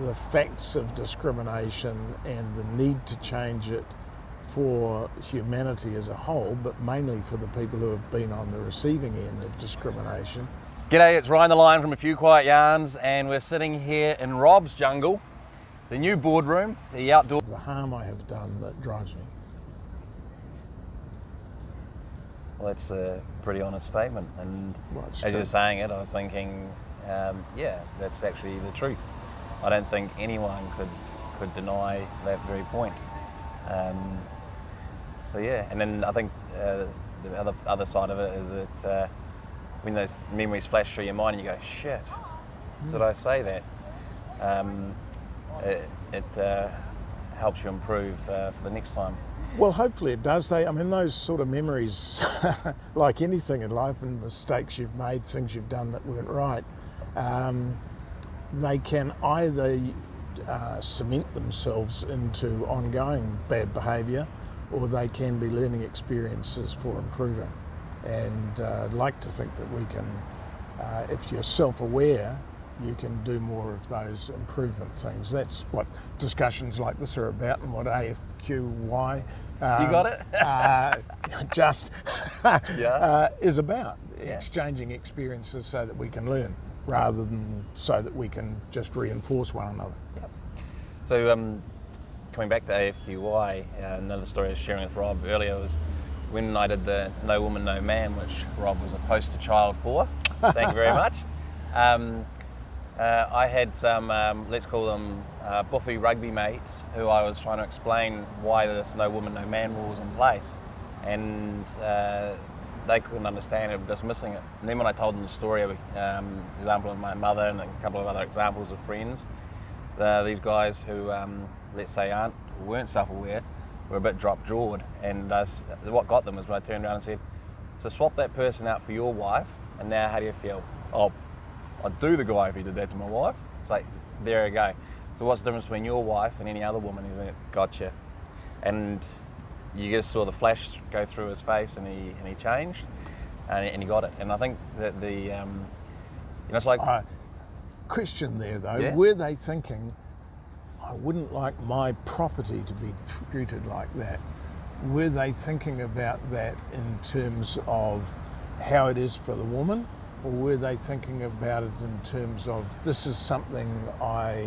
the facts of discrimination and the need to change it for humanity as a whole, but mainly for the people who have been on the receiving end of discrimination. G'day, it's Ryan the Lion from A Few Quiet Yarns, and we're sitting here in Rob's jungle, the new boardroom, the outdoor... The harm I have done that drives me. Well, that's a pretty honest statement, and as you're saying it, I was thinking, yeah, that's actually the truth. I don't think anyone could deny that very point. So yeah, and then I think the other side of it is that when those memories flash through your mind and you go, shit, did I say that? It helps you improve for the next time. Well, hopefully it does. I mean, those sort of memories, like anything in life, and mistakes you've made, things you've done that weren't right, they can either cement themselves into ongoing bad behaviour, or they can be learning experiences for improving. And I'd like to think that we can, if you're self-aware, you can do more of those improvement things. That's what discussions like this are about, and what AFQY you got it? Is about. Yeah. Exchanging experiences so that we can learn, rather than so that we can just reinforce one another. Yep. So coming back to AFQY, another story I was sharing with Rob earlier was when I did the No Woman, No Man, which Rob was a poster child for. Thank you very much. I had some, let's call them buffy rugby mates, who I was trying to explain why this No Woman, No Man rule was in place, and they couldn't understand it, dismissing it. And then when I told them the story of example of my mother and a couple of other examples of friends, these guys who, let's say, weren't self-aware, were a bit drop-jawed, and what got them was when I turned around and said, so swap that person out for your wife, and now how do you feel? Oh, I'd do the guy if he did that to my wife. It's like, there you go. So what's the difference between your wife and any other woman? He's like, gotcha. And you just saw the flash go through his face, and he changed, and he got it. And I think that it's like... Question there though, yeah? Were they thinking, I wouldn't like my property to be treated like that? Were they thinking about that in terms of how it is for the woman? Or were they thinking about it in terms of, this is something I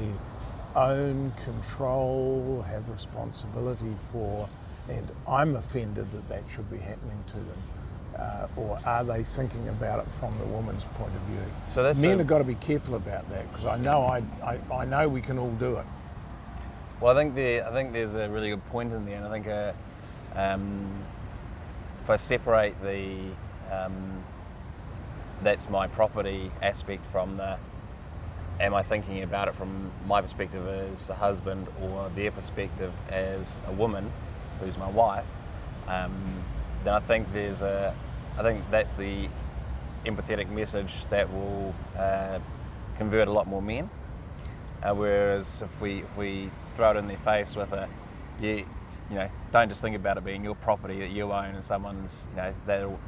own, control, have responsibility for, and I'm offended that that should be happening to them? Or are they thinking about it from the woman's point of view? So that's Men have got to be careful about that, because I know we can all do it. Well, I think there's a really good point in there, and I think if I separate the that's my property aspect from the am I thinking about it from my perspective as a husband, or their perspective as a woman who's my wife, then I think that's the empathetic message that will convert a lot more men. Whereas if we throw it in their face with don't just think about it being your property that you own and someone's, that'll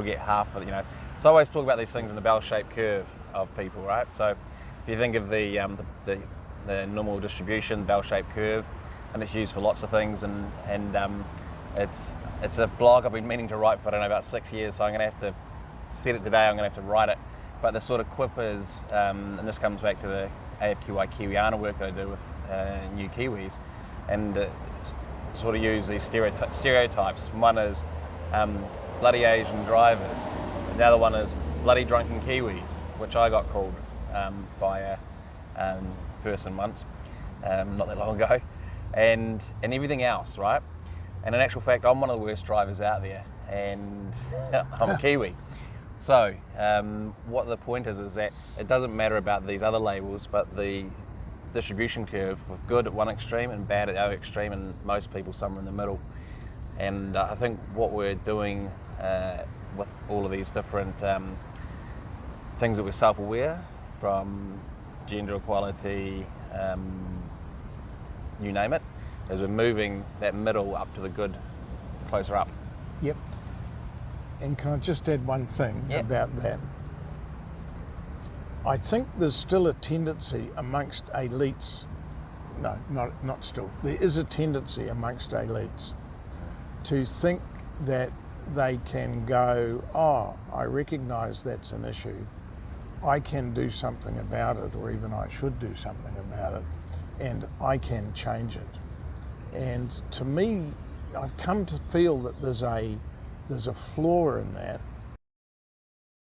get half of it, So I always talk about these things in the bell-shaped curve of people, right? So if you think of the normal distribution bell-shaped curve, and it's used for lots of things, and it's a blog I've been meaning to write for, I don't know, about 6 years, so I'm going to have to set it today, I'm going to have to write it. But the sort of quip is, and this comes back to the AFQY Kiwiana work that I do with new Kiwis, and sort of use these stereotypes. One is bloody Asian drivers, the other one is bloody drunken Kiwis, which I got called by a person once, not that long ago, and everything else, right? And in actual fact, I'm one of the worst drivers out there, and I'm a Kiwi. So what the point is that it doesn't matter about these other labels, but the distribution curve, with good at one extreme and bad at the other extreme, and most people somewhere in the middle. And I think what we're doing with all of these different things that we're self-aware, from gender equality, you name it, is we're moving that middle up to the good, closer up. Yep. And can I just add one thing about that? I think there's still a tendency amongst elites, no, not still, there is a tendency amongst elites to think that they can go, oh, I recognise that's an issue, I can do something about it, or even I should do something about it, and I can change it. And to me, I've come to feel that there's a flaw in that,